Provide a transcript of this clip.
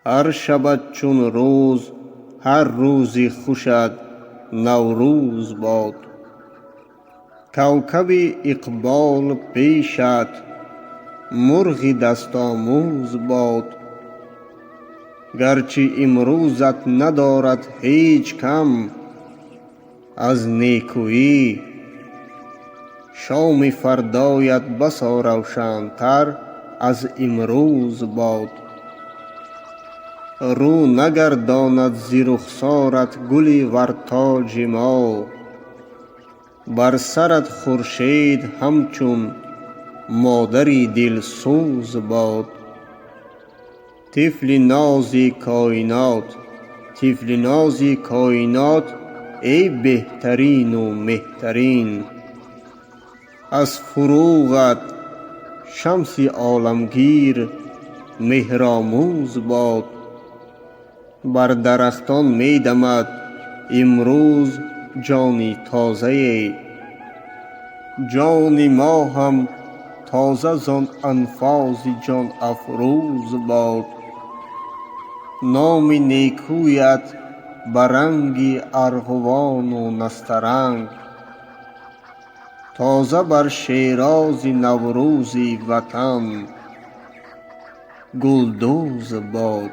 هر شبت چون روز، هر روزی خوشت نوروز باد. کوکب اقبال پیشت، مرغ دست آموز باد. گرچه امروزت ندارد هیچ کم از نیکویی، شام فردایت بسا روشن‌تر از امروز باد. رو نگرداند ز رخسارت گلی ور تاج ما، بر سرت خورشید همچون مادری دلسوز باد. طفل نازی کائنات، طفل نازی کائنات، ای بهترین و مهترین. از فروغت شمس عالمگیر مهرآموز باد. بر درختان می دمد امروز جانی تازه، جان ما هم تازه زان انفاس جان افروز باد. نام نیکویت به رنگ ارغوان و نسترنگ، تازه بر شیراز نوروز وطن گلدوز باد.